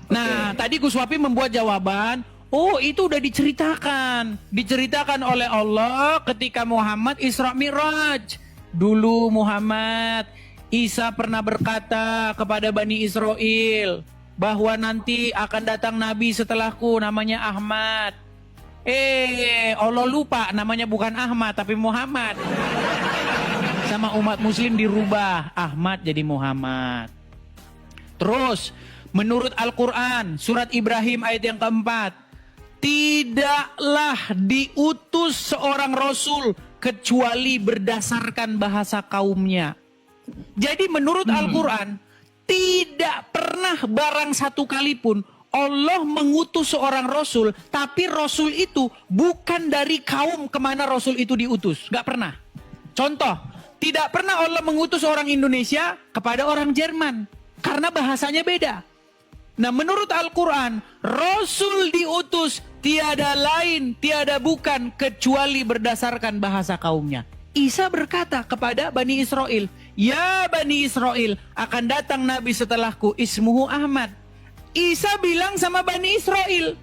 Nah, tadi Gus Wapi membuat jawaban, oh itu udah diceritakan. Diceritakan oleh Allah ketika Muhammad Isra Mi'raj. Dulu Muhammad, Isa pernah berkata kepada Bani Israel bahwa nanti akan datang Nabi setelahku namanya Ahmad. Allah lupa namanya bukan Ahmad tapi Muhammad. Sama umat muslim dirubah Ahmad jadi Muhammad. Terus menurut Al-Quran, surat Ibrahim ayat yang keempat, tidaklah diutus seorang Rasul kecuali berdasarkan bahasa kaumnya. Jadi menurut Al-Quran, tidak pernah barang satu kali pun Allah mengutus seorang Rasul, tapi Rasul itu bukan dari kaum kemana Rasul itu diutus. Gak pernah. Contoh, tidak pernah Allah mengutus orang Indonesia kepada orang Jerman, karena bahasanya beda. Nah menurut Al-Quran, Rasul diutus tiada lain, tiada bukan kecuali berdasarkan bahasa kaumnya. Isa berkata kepada Bani Israel, ya Bani Israel, akan datang Nabi setelahku, ismuhu Ahmad. Isa bilang sama Bani Israel,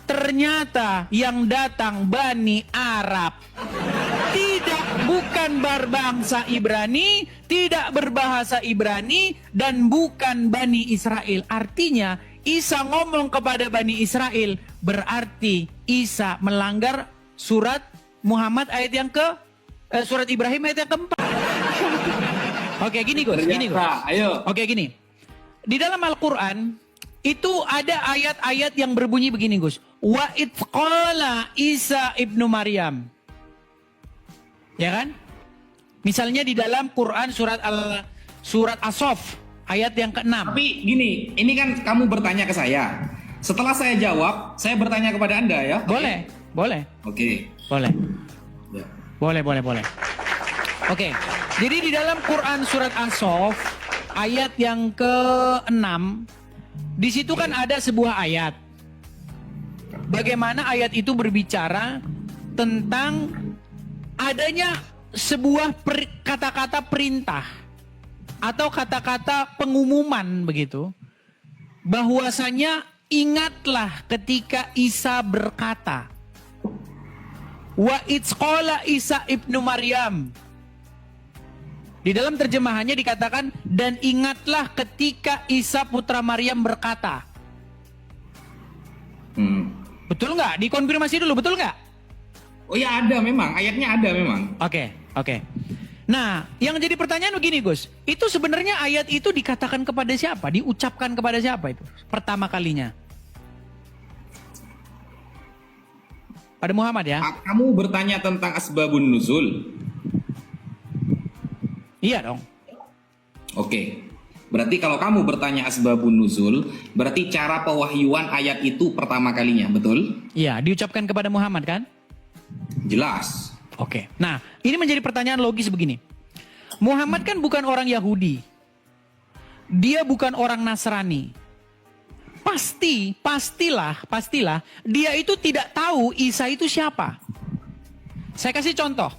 ternyata yang datang Bani Arab. Tidak, bukan berbangsa Ibrani, tidak berbahasa Ibrani, dan bukan Bani Israel. Artinya, Isa ngomong kepada Bani Israel, berarti Isa melanggar surat Muhammad ayat yang surat Ibrahim ayat yang keempat. Oke, gini Gus, gini Gus. Ayo. Oke, gini. Di dalam Al-Quran, itu ada ayat-ayat yang berbunyi begini Gus. Wa idh qala Isa ibnu Maryam. Ya kan? Misalnya di dalam Quran surat As-Saff ayat yang ke-6. Tapi gini, ini kan kamu bertanya ke saya. Setelah saya jawab, saya bertanya kepada Anda ya. Boleh, boleh. Oke. Boleh. Ya. Boleh. Oke. Jadi di dalam Quran surat As-Saff ayat yang ke-6, di situ kan ada sebuah ayat. Bagaimana ayat itu berbicara tentang adanya sebuah kata-kata perintah atau kata-kata pengumuman begitu, bahwasanya ingatlah ketika Isa berkata, wa idz qala Isa ibnu Maryam. Di dalam terjemahannya dikatakan, dan ingatlah ketika Isa putra Maryam berkata. Betul nggak? Dikonfirmasi dulu, betul nggak? Oh ya, ada memang, ayatnya ada memang. Oke. Nah, yang jadi pertanyaan begini Gus, itu sebenarnya ayat itu dikatakan kepada siapa? Diucapkan kepada siapa itu? Pertama kalinya. Pada Muhammad ya? Kamu bertanya tentang asbabun nuzul. Iya dong. Oke. Berarti kalau kamu bertanya asbabun nuzul, berarti cara pewahyuan ayat itu pertama kalinya, betul? Iya, diucapkan kepada Muhammad kan? Jelas. Oke. Nah, ini menjadi pertanyaan logis begini. Muhammad kan bukan orang Yahudi. Dia bukan orang Nasrani. Pastilah dia itu tidak tahu Isa itu siapa. Saya kasih contoh.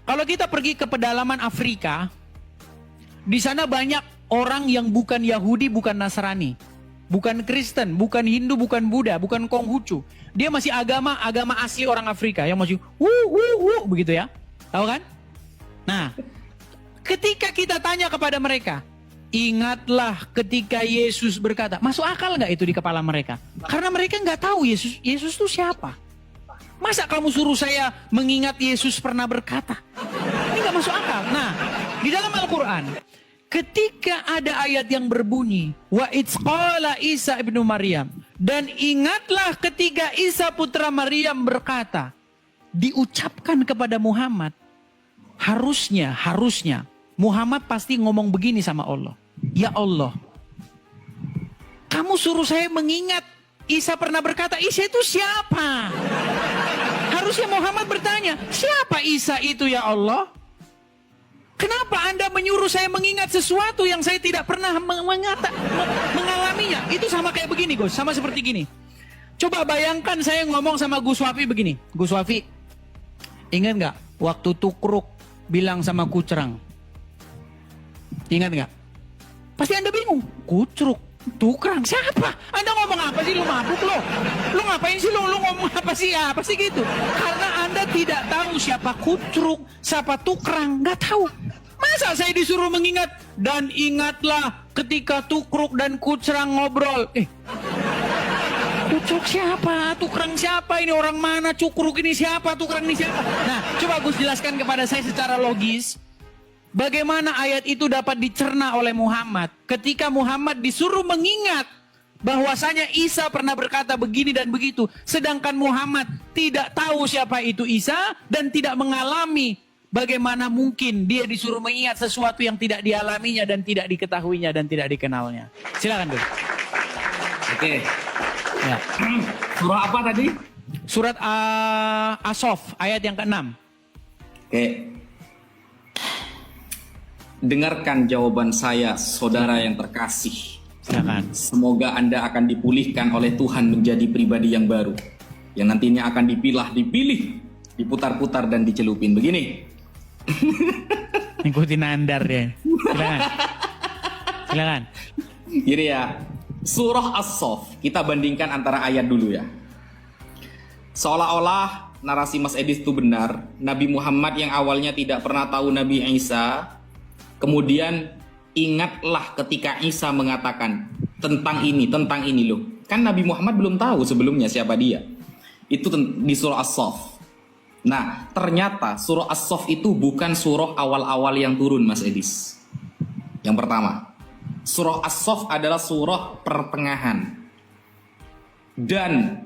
Kalau kita pergi ke pedalaman Afrika, di sana banyak orang yang bukan Yahudi, bukan Nasrani, bukan Kristen, bukan Hindu, bukan Buddha, bukan Konghucu. Dia masih agama asli orang Afrika yang masih begitu ya. Tahu kan? Nah, ketika kita tanya kepada mereka, ingatlah ketika Yesus berkata, masuk akal nggak itu di kepala mereka? Karena mereka nggak tahu Yesus itu siapa. Masa kamu suruh saya mengingat Yesus pernah berkata? Ini nggak masuk akal. Nah, di dalam Al-Quran, ketika ada ayat yang berbunyi, wa idz qala Isa ibnu Maryam, dan ingatlah ketika Isa putra Maryam berkata, diucapkan kepada Muhammad, harusnya Muhammad pasti ngomong begini sama Allah. Ya Allah, kamu suruh saya mengingat Isa pernah berkata, Isa itu siapa? Harusnya Muhammad bertanya, siapa Isa itu ya Allah? Kenapa Anda menyuruh saya mengingat sesuatu yang saya tidak pernah mengalaminya? Itu sama kayak begini Gus, sama seperti gini. Coba bayangkan saya ngomong sama Gus Wafi begini. Gus Wafi, ingat nggak waktu Tukruk bilang sama Kucrang? Ingat nggak? Pasti Anda bingung. Kucruk, Tukrang siapa? Anda ngomong apa sih? Lu mabuk lo? Lu ngapain sih lu ngomong apa sih? Apa sih gitu? Karena Anda tidak tahu siapa kutruk, siapa tukrang, nggak tahu. Masa saya disuruh mengingat? Dan ingatlah ketika tukruk dan kucrang ngobrol. Kucruk siapa? Tukrang siapa? Ini orang mana? Cukruk ini siapa? Tukrang ini siapa? Nah, coba Gus jelaskan kepada saya secara logis. Bagaimana ayat itu dapat dicerna oleh Muhammad ketika Muhammad disuruh mengingat bahwasanya Isa pernah berkata begini dan begitu, sedangkan Muhammad tidak tahu siapa itu Isa dan tidak mengalami. Bagaimana mungkin dia disuruh mengingat sesuatu yang tidak dialaminya dan tidak diketahuinya dan tidak dikenalnya? Silakan Gus. Oke. Ya. Surah apa tadi? Surat As-Saff ayat yang ke-6. Oke. Dengarkan jawaban saya, saudara yang terkasih. Silakan. Semoga Anda akan dipulihkan oleh Tuhan menjadi pribadi yang baru, yang nantinya akan dipilih, diputar-putar dan dicelupin. Begini. Ikutin Andar ya. Silakan. Silakan. Gini ya. Surah As-Saff, kita bandingkan antara ayat dulu ya. Seolah-olah narasi Mas Edis itu benar. Nabi Muhammad yang awalnya tidak pernah tahu Nabi Isa, kemudian ingatlah ketika Isa mengatakan tentang ini loh. Kan Nabi Muhammad belum tahu sebelumnya siapa dia. Itu di surah As-Saff. Nah, ternyata surah As-Saff itu bukan surah awal-awal yang turun, Mas Edis. Yang pertama, surah As-Saff adalah surah pertengahan. Dan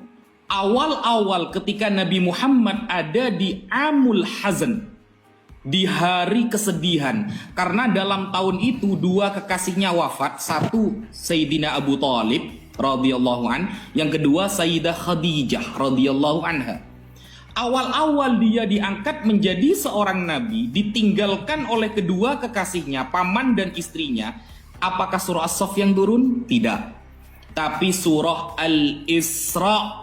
awal-awal ketika Nabi Muhammad ada di Amul Hazan, di hari kesedihan, karena dalam tahun itu dua kekasihnya wafat, satu Sayyidina Abu Thalib radhiyallahu an, yang kedua Sayyidah Khadijah radhiyallahu anha. Awal-awal dia diangkat menjadi seorang nabi, ditinggalkan oleh kedua kekasihnya, paman dan istrinya. Apakah surah As-Saff yang turun? Tidak. Tapi surah Al-Isra.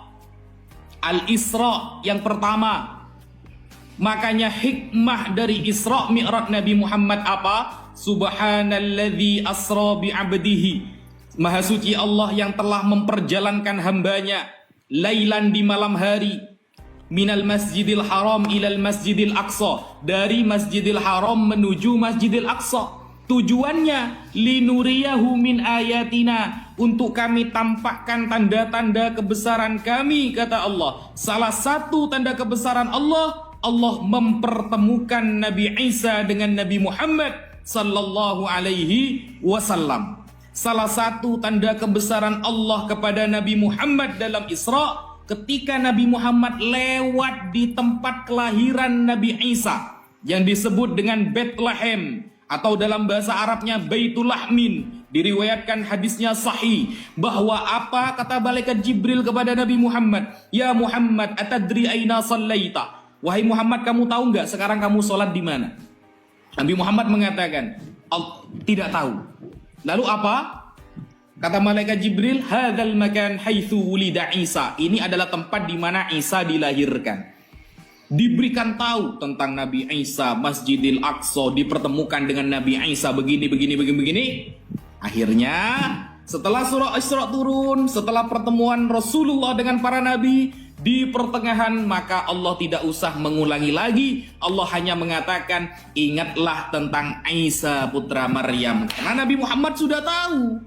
Al-Isra yang pertama. Makanya hikmah dari Isra Mi'raj Nabi Muhammad apa? Subhanalladzi asra bi'abdihi. Maha suci Allah yang telah memperjalankan hambanya lailan di malam hari, minal masjidil haram ilal masjidil aqsa, dari masjidil haram menuju masjidil aqsa. Tujuannya linuriyahu min ayatina, untuk kami tampakkan tanda-tanda kebesaran kami, kata Allah. Salah satu tanda kebesaran Allah, Allah mempertemukan Nabi Isa dengan Nabi Muhammad sallallahu alaihi wasallam. Salah satu tanda kebesaran Allah kepada Nabi Muhammad dalam Isra, ketika Nabi Muhammad lewat di tempat kelahiran Nabi Isa yang disebut dengan Bethlehem, atau dalam bahasa Arabnya Baitul Lahmin. Diriwayatkan hadisnya sahih bahwa apa kata malaikat Jibril kepada Nabi Muhammad? Ya Muhammad, atadri aina sallaita? Wahai Muhammad, kamu tahu nggak sekarang kamu sholat di mana? Nabi Muhammad mengatakan, tidak tahu. Lalu apa? Kata malaikat Jibril, hadzal makan haitsu wulida Isa. Ini adalah tempat di mana Isa dilahirkan. Diberikan tahu tentang Nabi Isa, Masjidil Aqsa, dipertemukan dengan Nabi Isa begini. Akhirnya setelah surah Isra turun, setelah pertemuan Rasulullah dengan para nabi di pertengahan, maka Allah tidak usah mengulangi lagi. Allah hanya mengatakan, ingatlah tentang Isa putra Maryam. Karena Nabi Muhammad sudah tahu.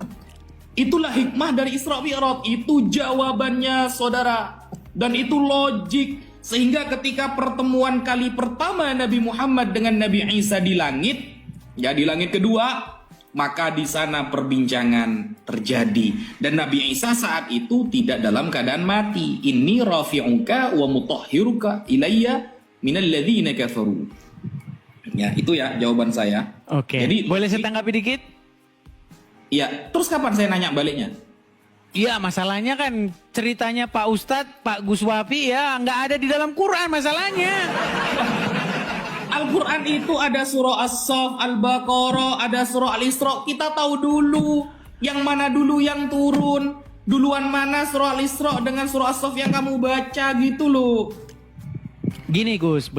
Itulah hikmah dari Isra Mi'raj. Itu jawabannya, saudara. Dan itu logik. Sehingga ketika pertemuan kali pertama Nabi Muhammad dengan Nabi Isa di langit, ya di langit kedua, maka di sana perbincangan terjadi. Dan Nabi Isa saat itu tidak dalam keadaan mati. Inni rafi'uka wa mutahhiruka ilayya minal ladzina kafaru. Ya, itu ya jawaban saya. Oke. Jadi boleh saya tanggapi dikit? Iya, terus kapan saya nanya baliknya? Iya, masalahnya kan ceritanya Pak Ustadz, Pak Gus Wafi ya nggak ada di dalam Quran masalahnya. Al-Quran itu ada surah As-Saff, Al-Baqarah, ada surah Al-Isra. Kita tahu dulu yang mana dulu yang turun. Duluan mana surah Al-Isra dengan surah As-Saff yang kamu baca gitu loh. Begini Gus.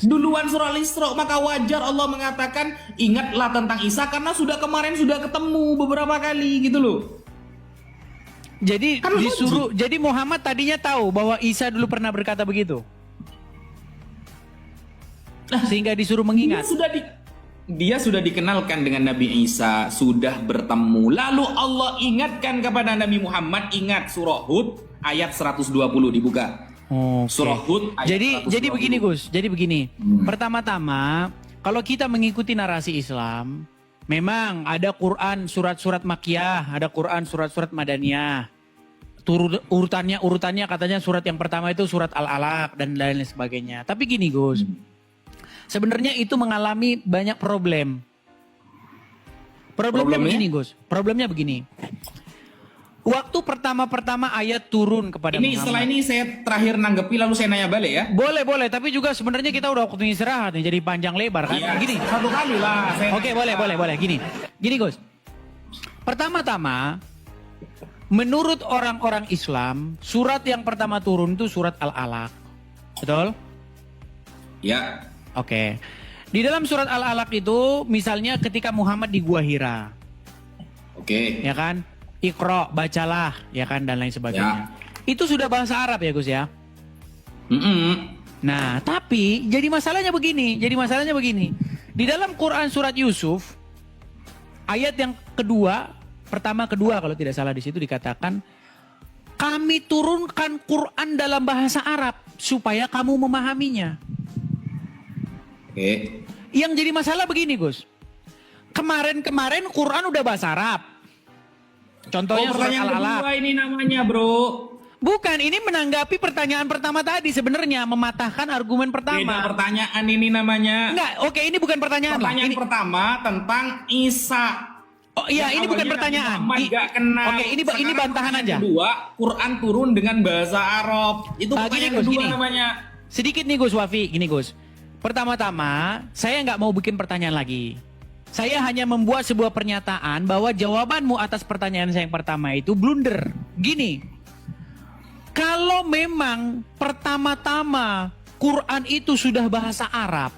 Duluan surah Al-Isra, maka wajar Allah mengatakan ingatlah tentang Isa karena kemarin sudah ketemu beberapa kali gitu loh. Jadi Kan disuruh, jadi Muhammad tadinya tahu bahwa Isa dulu pernah berkata begitu. Sehingga disuruh mengingat. Dia sudah dikenalkan dengan Nabi Isa, sudah bertemu. Lalu Allah ingatkan kepada Nabi Muhammad, ingat surah Hud ayat 120 dibuka. Oke. Surah Hud ayat 120. Jadi begini Gus, jadi begini. Pertama-tama, kalau kita mengikuti narasi Islam, memang ada Quran surat-surat Makkiyah, ada Quran surat-surat Madaniyah. Urutannya katanya surat yang pertama itu surat Al-Alaq dan lain sebagainya. Tapi gini Gus, sebenarnya itu mengalami banyak problem. Problemnya begini Gus, problemnya begini. Waktu pertama-pertama ayat turun kepada Ini Muhammad. setelah ini saya terakhir nanggepi lalu saya nanya balik ya. Boleh, tapi juga sebenarnya kita udah waktu istirahat nih, jadi panjang lebar kan. Iya, Gini. satu kali lah. Oke, boleh. Gini Gus. Pertama-tama, menurut orang-orang Islam, surat yang pertama turun itu surat Al-Alaq. Betul? Ya. Oke. Di dalam surat Al-Alaq itu, misalnya ketika Muhammad di Gua Hira, Oke. ya kan? Iqra, bacalah, ya kan, dan lain sebagainya. Itu sudah bahasa Arab ya Gus ya? Nah, tapi jadi masalahnya begini. Di dalam Quran surat Yusuf, ayat yang pertama kedua kalau tidak salah di situ dikatakan, kami turunkan Quran dalam bahasa Arab supaya kamu memahaminya. Oke. Yang jadi masalah begini Gus. Kemarin Quran udah bahasa Arab. Contohnya surat pertanyaan Al-Alaq. kedua ini namanya bro. Bukan, ini menanggapi pertanyaan pertama tadi sebenarnya, mematahkan argumen Beda pertama. pertanyaan ini namanya. Enggak, oke ini bukan pertanyaan lah. Pertanyaan Ini, pertama tentang Isa. oh iya, ini bukan pertanyaan. Gak kenal. Oke, ini Sekarang bantahan pertanyaan aja. Kedua, Quran turun dengan bahasa Arab. Itu Gini, pertanyaan Gus, kedua gini. namanya. Sedikit nih Gus Wafi, gini Gus. Pertama-tama, saya nggak mau bikin pertanyaan lagi. Saya hanya membuat sebuah pernyataan bahwa jawabanmu atas pertanyaan saya yang pertama itu blunder. Gini, kalau memang pertama-tama Quran itu sudah bahasa Arab,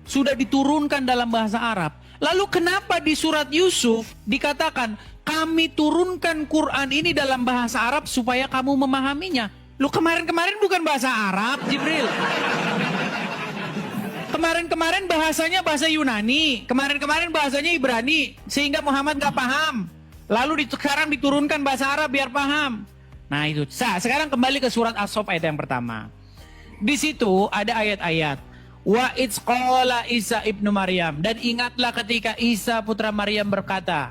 sudah diturunkan dalam bahasa Arab, lalu kenapa di surat Yusuf dikatakan kami turunkan Quran ini dalam bahasa Arab supaya kamu memahaminya? Lu kemarin-kemarin bukan bahasa Arab, Jibril. Kemarin-kemarin bahasanya bahasa Yunani, kemarin-kemarin bahasanya Ibrani, sehingga Muhammad gak paham. Lalu sekarang diturunkan bahasa Arab biar paham. Nah itu. Sekarang kembali ke surat As-Saff ayat yang pertama. Di situ ada ayat-ayat. Wa idz qala Isa ibnu Maryam. Dan ingatlah ketika Isa putra Maryam berkata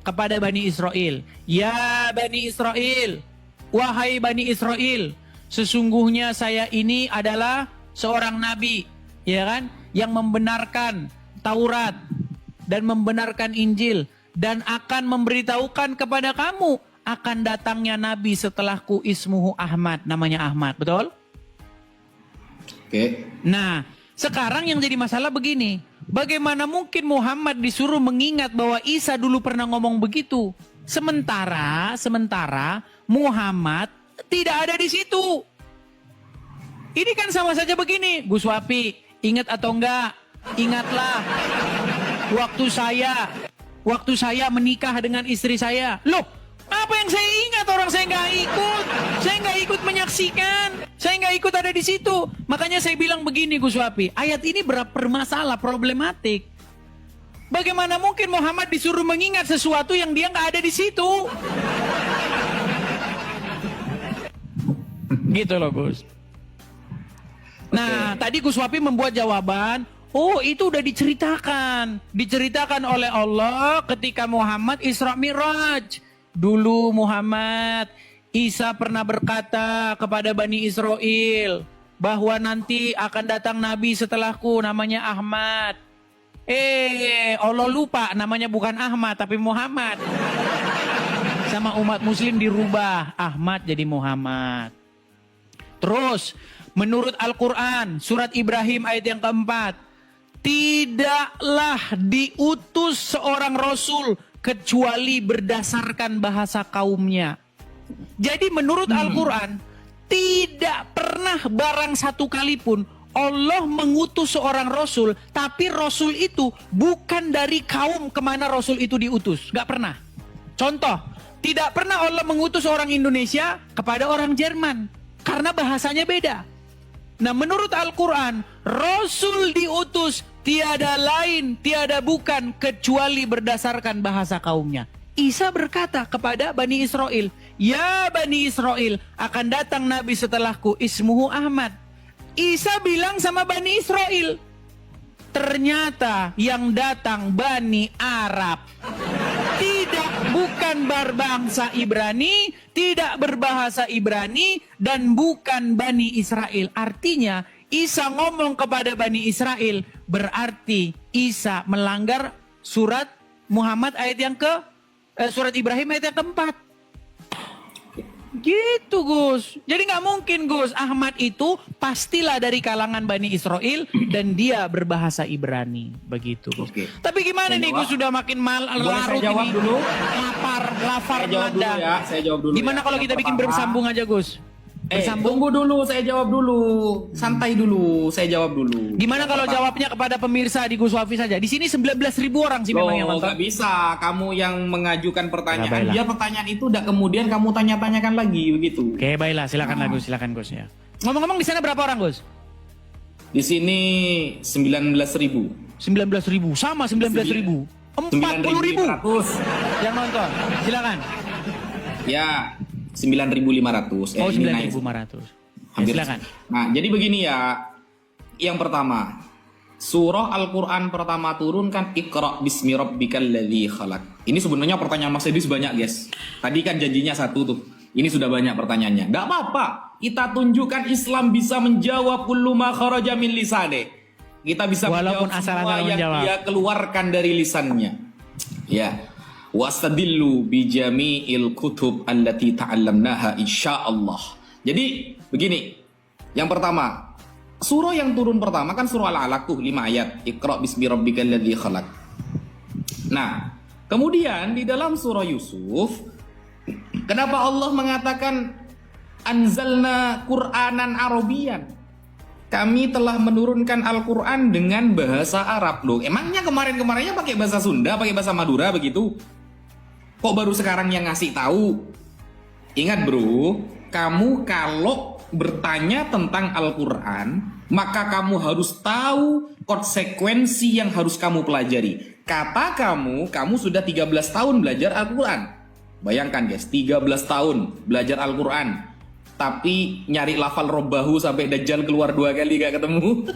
kepada Bani Israel. Ya Bani Israel, wahai Bani Israel, sesungguhnya saya ini adalah seorang nabi, ya kan, yang membenarkan Taurat dan membenarkan Injil dan akan memberitahukan kepada kamu akan datangnya nabi setelahku ismuhu Ahmad, namanya Ahmad, betul? Oke. Nah, sekarang yang jadi masalah begini, bagaimana mungkin Muhammad disuruh mengingat bahwa Isa dulu pernah ngomong begitu, sementara Muhammad tidak ada di situ. Ini kan sama saja begini, Gus Wapi. Ingat atau enggak? Ingatlah waktu saya menikah dengan istri saya. Loh, apa yang saya ingat? Orang saya nggak ikut. Saya nggak ikut menyaksikan. Saya nggak ikut ada di situ. Makanya saya bilang begini Gus Wapi, ayat ini bermasalah, problematik. Bagaimana mungkin Muhammad disuruh mengingat sesuatu yang dia nggak ada di situ? Gitu loh Gus. Nah, tadi Gus Wapi membuat jawaban, oh itu udah diceritakan. Diceritakan oleh Allah ketika Muhammad Isra Mi'raj. Dulu Muhammad, Isa pernah berkata kepada Bani Israel bahwa nanti akan datang Nabi setelahku namanya Ahmad. Allah lupa namanya bukan Ahmad tapi Muhammad. Sama umat muslim dirubah, Ahmad jadi Muhammad. Terus, menurut Al-Quran, surat Ibrahim ayat yang keempat, tidaklah diutus seorang Rasul kecuali berdasarkan bahasa kaumnya. Jadi menurut Al-Quran, tidak pernah barang satu kali pun Allah mengutus seorang Rasul, tapi Rasul itu bukan dari kaum kemana Rasul itu diutus. Gak pernah. Contoh, tidak pernah Allah mengutus orang Indonesia kepada orang Jerman. Karena bahasanya beda. Nah, menurut Al-Quran, Rasul diutus tiada lain, tiada bukan kecuali berdasarkan bahasa kaumnya. Isa berkata kepada Bani Israel, "Ya Bani Israel, akan datang Nabi setelahku, ismuhu Ahmad." Isa bilang sama Bani Israel, ternyata yang datang Bani Arab. Tidak, bukan berbangsa Ibrani, tidak berbahasa Ibrani, dan bukan Bani Israel. Artinya, Isa ngomong kepada Bani Israel, berarti Isa melanggar surat Muhammad ayat yang surat Ibrahim ayat yang keempat. Gitu Gus. Jadi nggak mungkin Gus, Ahmad itu pastilah dari kalangan Bani Israel dan dia berbahasa Ibrani. Begitu Gus. Oke. Tapi gimana Saya nih jawab. Gus, sudah makin Boleh larut saya jawab ini. dulu? Lapar Saya jawab dulu nada. ya. Saya jawab dulu. Gimana ya. kalau Yang kita bikin pertama, bersambung aja Gus? Tunggu dulu, saya jawab dulu. Santai dulu, saya jawab dulu. Gimana kalau jawabnya kepada pemirsa di Gus Wafi saja? Di sini 19.000 orang sih memang yang Loh, nonton. nggak bisa. Kamu yang mengajukan Ya, pertanyaan. baiklah. Biar pertanyaan itu udah kemudian kamu tanya-tanyakan lagi begitu. Oke, baiklah, silakan lah Gus, silakan Gus ya. Ngomong-ngomong di sana berapa orang Gus? Di sini 19.000. 19.000, sama 19.000. 40.000 yang nonton. Silakan. Ya, 9.500. Oh, Ini naik. 9.500. Ya, Hampir. silakan. Nah, jadi begini ya. Yang pertama, surah Al-Quran pertama turun kan Iqra bismi rabbikal ladzi khalaq. Ini sebenarnya pertanyaan Mas Edis banyak, guys. Tadi kan janjinya satu tuh. Ini sudah banyak pertanyaannya. Gak apa-apa. Kita tunjukkan Islam bisa menjawab kullu ma kharaja min lisane. Kita bisa Walaupun menjawab asal semua Anda yang menjawab. dia keluarkan dari lisannya. Ya. Wastadillu bi jami'il kutub allati ta'allamnaha insyaallah. Jadi begini. Yang pertama, surah yang turun pertama kan surah Al-Alaq tuh 5 ayat. Iqra bismi rabbikal ladzi khalaq. Nah, kemudian di dalam surah Yusuf, kenapa Allah mengatakan anzalna Qur'anan Arabian? Kami telah menurunkan Al-Quran dengan bahasa Arab. Loh, emangnya kemarin-kemarinnya pakai bahasa Sunda, pakai bahasa Madura begitu? Kok baru sekarang yang ngasih tahu? Ingat bro, kamu kalau bertanya tentang Al-Quran, maka kamu harus tahu konsekuensi yang harus kamu pelajari. Kata kamu sudah 13 tahun belajar Al-Quran. Bayangkan guys, 13 tahun belajar Al-Quran. Tapi nyari lafal robbahu sampai Dajjal keluar 2 kali gak ketemu.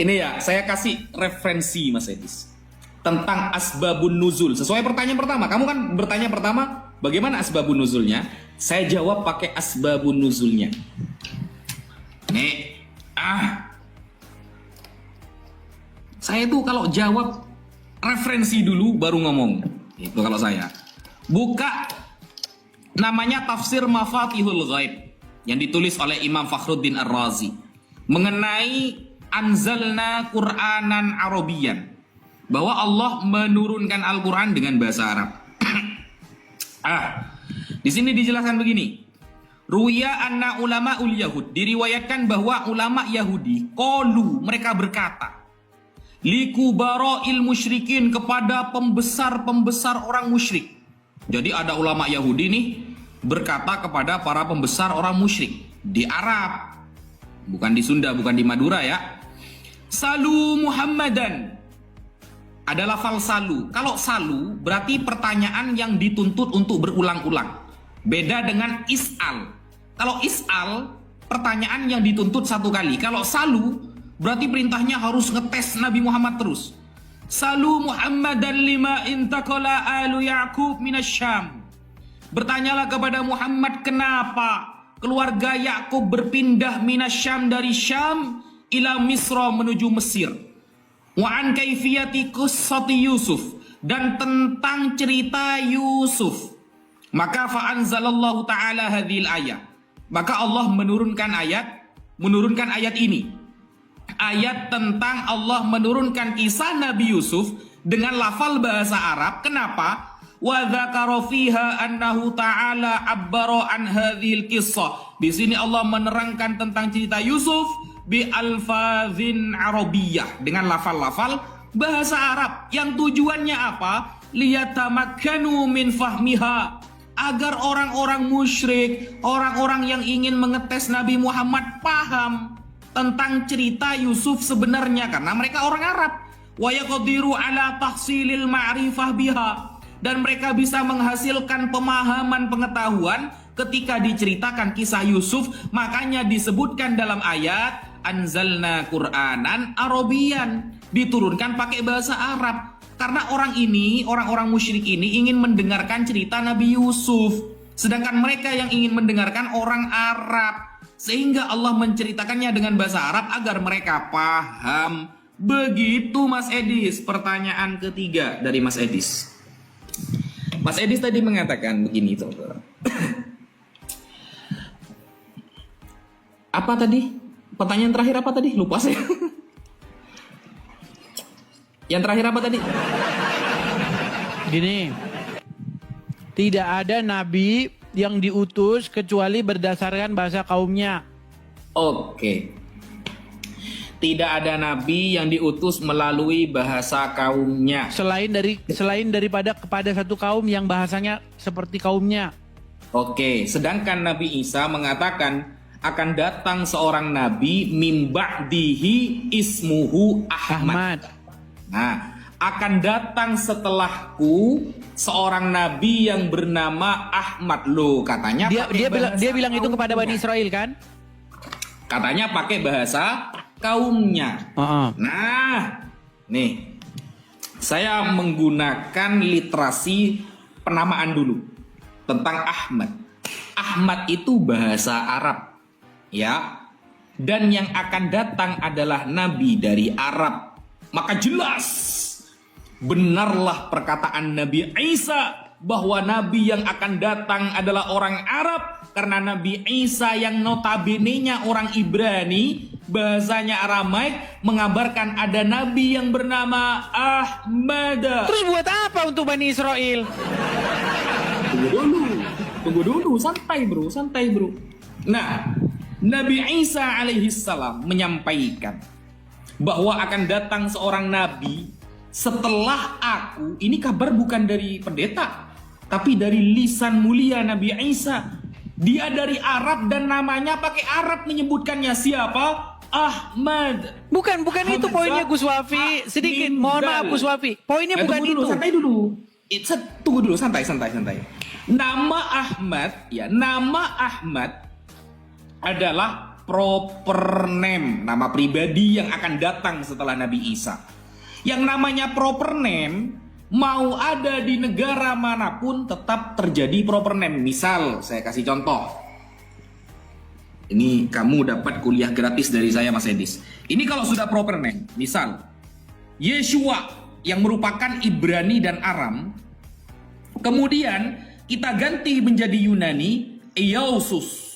Ini ya, saya kasih referensi Mas Edis tentang asbabun nuzul. Sesuai pertanyaan pertama, kamu kan bertanya pertama bagaimana asbabun nuzulnya? Saya jawab pakai asbabun nuzulnya. Nih, saya tuh kalau jawab referensi dulu baru ngomong. Itu kalau saya. Buka namanya Tafsir Mafatihul Ghaib yang ditulis oleh Imam Fakhruddin Ar-Razi mengenai anzalna Qur'anan Arabian, bahwa Allah menurunkan Al-Quran dengan bahasa Arab. Di sini dijelaskan begini. Ruya anna ulama ul Yahud, diriwayatkan bahwa ulama Yahudi qalu, mereka berkata, likubara'il musyrikin, kepada pembesar-pembesar orang musyrik. Jadi ada ulama Yahudi nih berkata kepada para pembesar orang musyrik di Arab, bukan di Sunda, bukan di Madura ya. Salu Muhammadan. Ada lafal salu. Kalau salu berarti pertanyaan yang dituntut untuk berulang-ulang. Beda dengan is'al. Kalau is'al pertanyaan yang dituntut satu kali. Kalau salu berarti perintahnya harus ngetes Nabi Muhammad terus. Salu Muhammadan lima intaqala alu Ya'qub minasyam. Bertanyalah kepada Muhammad kenapa keluarga Yakub berpindah minasyam dari Syam ila Misra menuju Mesir. Wa an kaifiyati qissati Yusuf, dan tentang cerita Yusuf. Maka fa anzalallahu taala hadhil ayat. Maka Allah menurunkan ayat ini. Ayat tentang Allah menurunkan kisah Nabi Yusuf dengan lafal bahasa Arab. Kenapa? Wa dzakara fiha annahu ta'ala abbara an hadhil qissah. Di sini Allah menerangkan tentang cerita Yusuf bi alfazin arabiyyah, dengan lafal-lafal bahasa Arab. Yang tujuannya apa? liyatamakkanu min fahmiha, agar orang-orang musyrik, orang-orang yang ingin mengetes Nabi Muhammad paham tentang cerita Yusuf sebenarnya, karena mereka orang Arab. Wa yaqdiru ala tahsilil ma'rifah biha, dan mereka bisa menghasilkan pemahaman pengetahuan ketika diceritakan kisah Yusuf. Makanya disebutkan dalam ayat anzalna Qur'anan Arabian, diturunkan pakai bahasa Arab. Karena orang-orang musyrik ini ingin mendengarkan cerita Nabi Yusuf, sedangkan mereka yang ingin mendengarkan orang Arab, sehingga Allah menceritakannya dengan bahasa Arab agar mereka paham. Begitu Mas Edis. Pertanyaan ketiga dari Mas Edis. Mas Edis tadi mengatakan begini, teman-teman. Apa tadi? Pertanyaan terakhir apa tadi? Lupa saya. Yang terakhir apa tadi? Gini, tidak ada nabi yang diutus kecuali berdasarkan bahasa kaumnya. Oke. Tidak ada nabi yang diutus melalui bahasa kaumnya. Selain daripada kepada satu kaum yang bahasanya seperti kaumnya. Oke, sedangkan Nabi Isa mengatakan akan datang seorang nabi mim ba'dihi ismuhu Ahmad. Nah, akan datang setelahku seorang nabi yang bernama Ahmad. Loh, katanya Dia bilang itu kepada Bani Israel kan? Katanya pakai bahasa kaumnya. Nah, nih, saya menggunakan literasi penamaan dulu tentang Ahmad. Ahmad itu bahasa Arab, ya. Dan yang akan datang adalah nabi dari Arab. Maka jelas benarlah perkataan Nabi Isa bahwa nabi yang akan datang adalah orang Arab, karena Nabi Isa yang notabene-nya orang Ibrani, bahasanya Aramaik, mengabarkan ada nabi yang bernama Ahmad. Terus buat apa untuk Bani Israel? Tunggu dulu, santai bro. Nah, Nabi Isa alaihissalam menyampaikan bahwa akan datang seorang nabi setelah aku. Ini kabar bukan dari pendeta, tapi dari lisan mulia Nabi Isa. Dia dari Arab dan namanya pakai Arab, menyebutkannya siapa? Ahmad. Bukan itu poinnya Gus Wafi. Sedikit, mohon maaf Gus Wafi. Poinnya bukan itu. Santai dulu. Tunggu dulu, santai. Nama Ahmad adalah proper name, nama pribadi yang akan datang setelah Nabi Isa. Yang namanya proper name, mau ada di negara manapun tetap terjadi proper name. Misal, saya kasih contoh. Ini kamu dapat kuliah gratis dari saya, Mas Edis. Ini kalau sudah proper name, misal Yeshua yang merupakan Ibrani dan Aram, kemudian kita ganti menjadi Yunani, Yesus.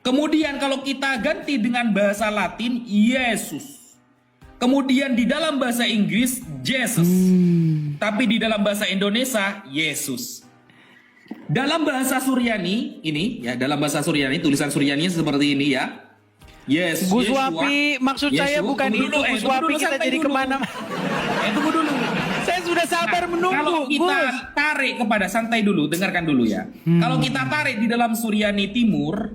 Kemudian kalau kita ganti dengan bahasa Latin, Yesus. Kemudian di dalam bahasa Inggris, Jesus. Tapi di dalam bahasa Indonesia, Yesus. Dalam bahasa Suryani, dalam bahasa Suryani, tulisan Suryani seperti ini ya. Yes, Gus Wafi, maksud saya bukan itu. Gus Wafi, kita jadi kemana? Tunggu dulu. Saya sudah sabar menunggu. Kalau kita tarik kepada, santai dulu, dengarkan dulu ya. Kalau kita tarik di dalam Suryani Timur,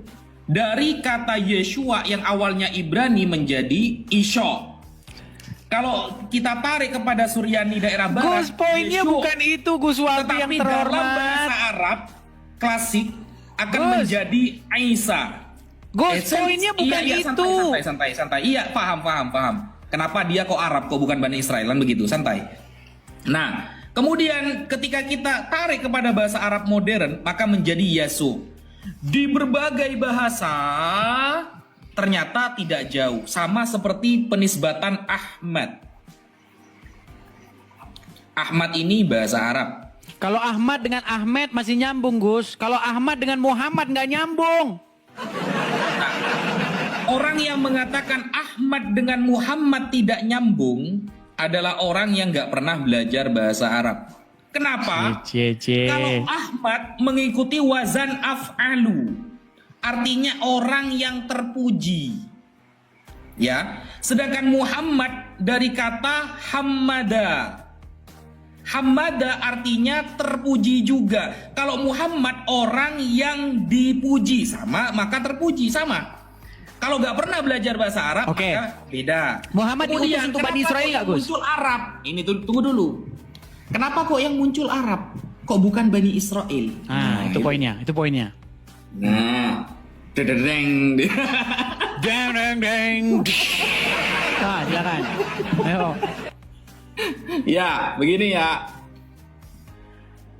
dari kata Yeshua yang awalnya Ibrani menjadi Isha. Kalau kita tarik kepada Suryani daerah barat, Gus, poinnya Yeshua, bukan itu Gus Wafi yang terhormat. dalam bahasa Arab klasik akan menjadi Isa. Gus, poinnya bukan itu. Santai. Iya, paham. Kenapa dia kok Arab, kok bukan Bani Israel, kan begitu, santai. Nah, kemudian ketika kita tarik kepada bahasa Arab modern, maka menjadi Yesu. Di berbagai bahasa ternyata tidak jauh, sama seperti penisbatan Ahmad. Ahmad ini bahasa Arab. Kalau Ahmad dengan Ahmed masih nyambung, Gus. Kalau Ahmad dengan Muhammad nggak nyambung. Nah, orang yang mengatakan Ahmad dengan Muhammad tidak nyambung adalah orang yang nggak pernah belajar bahasa Arab. Kenapa? Kalau Ahmad mengikuti wazan af'alu, artinya orang yang terpuji. Ya, sedangkan Muhammad dari kata hammada. Hamada artinya terpuji juga. Kalau Muhammad orang yang dipuji, sama maka terpuji, sama. Kalau nggak pernah belajar bahasa Arab, Oke. maka beda. Muhammad diutus Kemudian, untuk Bani kenapa Israel kok nggak, yang Gus? muncul Arab? Ini tunggu dulu. Kenapa kok yang muncul Arab? Kok bukan Bani Israel? Itu poinnya, itu poinnya. Nah, dedeng. Deng deng deng. Nah, silakan. Ayo. Ya, begini ya.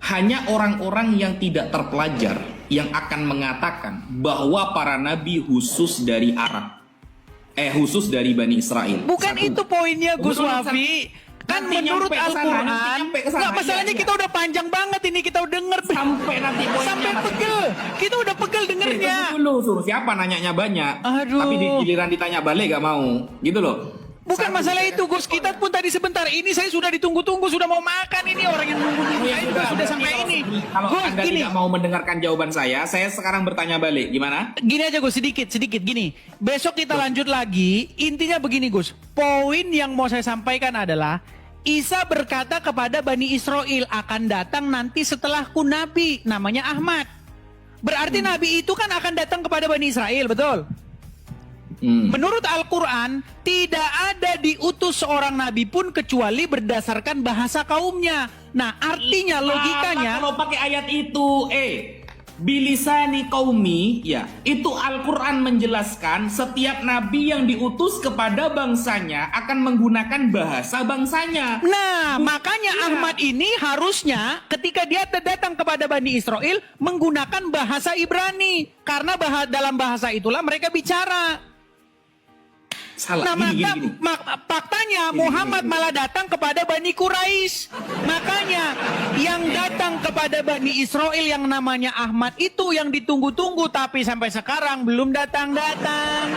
Hanya orang-orang yang tidak terpelajar yang akan mengatakan bahwa para nabi khusus dari Arab. Khusus dari Bani Israel. Bukan Satu. itu poinnya, Gus Menurut Wafi. Kan nanti menurut nyampe ke sana, nanti Al-Quran, nyampe ke sana, nggak masalahnya iya. kita udah panjang banget ini, kita udah denger. Sampai nanti poinnya Sampai masih- pegel. Kita udah pegel dengernya. Tunggu dulu, suruh siapa nanyanya banyak. Aduh. Tapi di giliran ditanya balik gak mau. Gitu loh. Bukan Satu, masalah saya itu, kasih Gus. Kita pun tadi sebentar. Ini saya sudah ditunggu-tunggu, sudah mau makan ini. Orang yang nunggu-nunggu Ya saya sudah, sudah berarti sampai kalau- ini. Kalau Gus, Anda gini. tidak mau mendengarkan jawaban saya sekarang bertanya balik. Gimana? Gini aja Gus, sedikit gini. Besok kita lanjut lagi. Intinya begini Gus. Poin yang mau saya sampaikan adalah Isa berkata kepada Bani Israel akan datang nanti setelahku Nabi namanya Ahmad. Berarti Nabi itu kan akan datang kepada Bani Israel, betul? Menurut Al-Quran, tidak ada diutus seorang Nabi pun kecuali berdasarkan bahasa kaumnya. Nah, artinya logikanya... Kalau pakai ayat itu, bilisani qaumi, ya, itu Al-Quran menjelaskan setiap nabi yang diutus kepada bangsanya akan menggunakan bahasa bangsanya. Nah, makanya Ahmad ini harusnya ketika dia datang kepada Bani Israel menggunakan bahasa Ibrani. Karena dalam bahasa itulah mereka bicara. Salah, Nah, gini. faktanya Muhammad malah datang kepada Bani Quraisy. Makanya yang datang kepada Bani Israel yang namanya Ahmad itu yang ditunggu-tunggu tapi sampai sekarang belum datang-datang.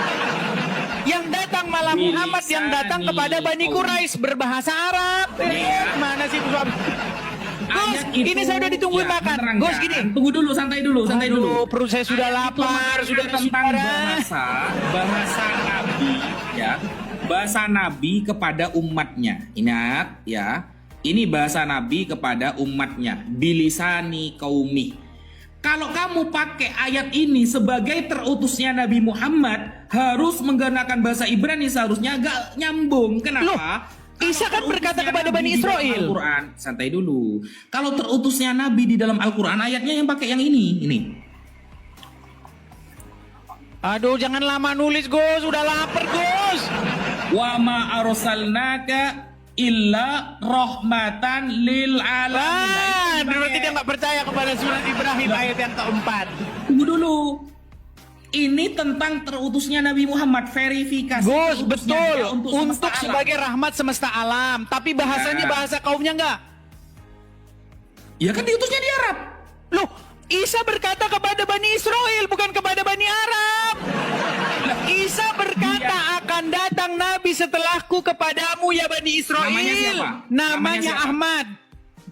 Yang datang malah Muhammad yang datang kepada Bani Quraisy berbahasa Arab. Mana sih Gus? Ayat itu, Ini saya udah ditungguin makan. menerangkan. Gus, gini. Tunggu dulu, santai dulu. Aduh, perut saya sudah Ayat itu lapar, sudah tentang bahasa Nabi, ya. Bahasa Nabi kepada umatnya. Ingat, ya. Ini bahasa Nabi kepada umatnya. Bilisani qaumi. Kalau kamu pakai ayat ini sebagai terutusnya Nabi Muhammad, harus menggunakan bahasa Ibrani, seharusnya agak nyambung. Kenapa? Loh, Isa kan berkata kepada Bani Israel. Al-Quran, santai dulu. Kalau terutusnya Nabi di dalam Al-Quran, ayatnya yang pakai yang ini. Aduh, jangan lama nulis, Gus. Udah lapar, Gus. Wa ma arsalnaka illa rahmatan lil alamin. Berarti dia nggak percaya kepada surat Ibrahim ayat yang keempat. Tunggu dulu. Ini tentang terutusnya Nabi Muhammad, verifikasi. Gus, terutusnya betul. dia Untuk semesta alam. sebagai rahmat semesta alam. Tapi bahasanya Nah. bahasa kaumnya nggak. Ya kan diutusnya di Arab. Loh, Isa berkata kepada Bani Israel, bukan kepada Bani Arab. Isa berkata akan datang Nabi setelahku kepadamu ya Bani Israel. Namanya siapa? Namanya siapa? Ahmad.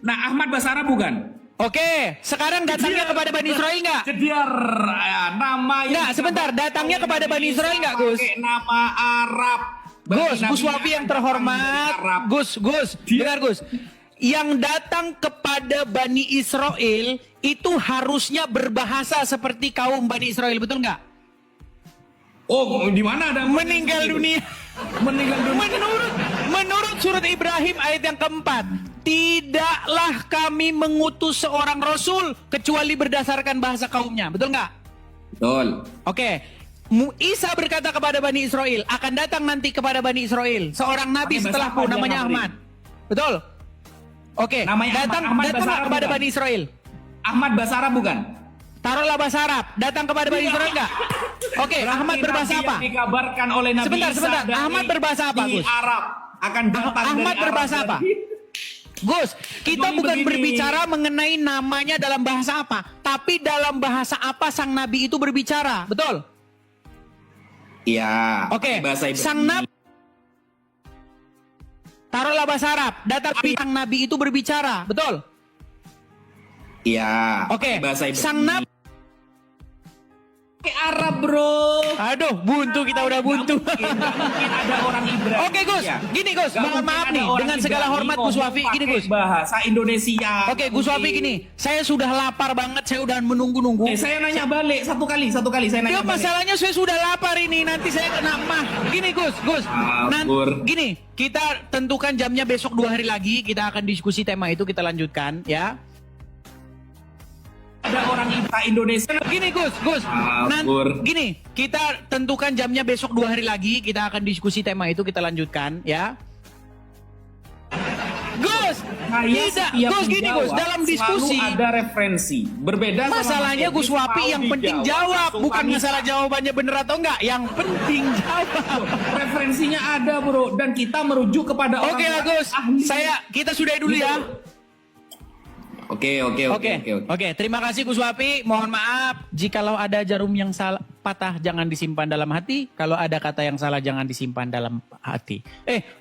Nah, Ahmad bahasa Arab bukan? Oke, sekarang datangnya kepada Bani Israel nggak? Jediar, nama yang Nggak, sebentar. Datangnya kepada Bani Israel nggak, Gus? Pakai nama Arab. Gus Wafi yang terhormat. Gus, dengar Gus. Yang datang kepada Bani Israel itu harusnya berbahasa seperti kaum Bani Israel, betul nggak? Oh, di mana ada Meninggal dunia. Meninggal dunia. Menurut surat Ibrahim ayat yang keempat, tidaklah kami mengutus seorang rasul kecuali berdasarkan bahasa kaumnya, betul nggak? Betul. Oke. Isa berkata kepada Bani Israel, akan datang nanti kepada Bani Israel seorang nabi Pakai bahasa setelahku apa dia, namanya Pak Ahmad. Betul? Oke. Namanya Ahmad bahasa Datang Arab kepada bukan? Bani Israel. Ahmad bahasa Arab bukan? Taruhlah bahasa Arab. Datang kepada Bani Israel enggak? Oke, Ahmad berbahasa Nabi apa? yang dikabarkan oleh Nabi Sebentar. Isa dari- Ahmad berbahasa apa, di Gus? Arab akan datang Ahmad dari Arab berbahasa apa? berarti. Gus, kita Jadi bukan begini. berbicara mengenai namanya dalam bahasa apa, tapi dalam bahasa apa sang nabi itu berbicara, betul? Iya. Oke, Bahasa Ibrani. sang nabi taruhlah bahasa Arab, sang nabi itu berbicara, betul? Iya. Oke, Bahasa Ibrani. sang nabi Kayak Arab bro. Aduh, buntu kita udah buntu. Mungkin ada orang Ibrani. Oke Gus, Ya. gini Gus, Nggak mohon mungkin maaf ada nih, orang dengan segala Ibrani hormat ngomong Gus Wafi, gini pakai Gus. bahasa Indonesia. Oke Gus Wafi gini, saya sudah lapar banget, saya udah menunggu-nunggu. Saya nanya balik satu kali saya nanya Ya, balik. masalahnya saya sudah lapar ini, nanti saya kena mah. Gini Gus, Kabur. gini, kita tentukan jamnya besok 2 hari lagi, kita akan diskusi tema itu, kita lanjutkan ya. Ada orang Indonesia. Gini Gus, Kabur. gini, kita tentukan jamnya besok 2 hari lagi, kita akan diskusi tema itu, kita lanjutkan ya. Gus, Gus gini Gus, dalam diskusi selalu ada referensi. Berbeda sama masalahnya Mas Gus Edis, Wapi mau yang penting dijawab jawab, langsung bukan wanita. masalah jawabannya bener atau enggak, yang penting jawab. Referensinya ada bro, dan kita merujuk kepada orang Oke lah Gus, ahli. kita sudahi dulu ya. Oke, terima kasih Gus Wapi. Mohon maaf jikalau ada jarum yang salah patah jangan disimpan dalam hati. Kalau ada kata yang salah jangan disimpan dalam hati.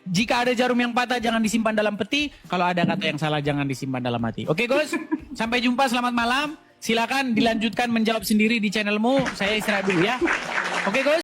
Jika ada jarum yang patah jangan disimpan dalam peti. Kalau ada kata yang salah jangan disimpan dalam hati. Oke Gus, sampai jumpa, selamat malam. Silakan dilanjutkan menjawab sendiri di channelmu. Saya istirahat dulu ya. Oke Gus.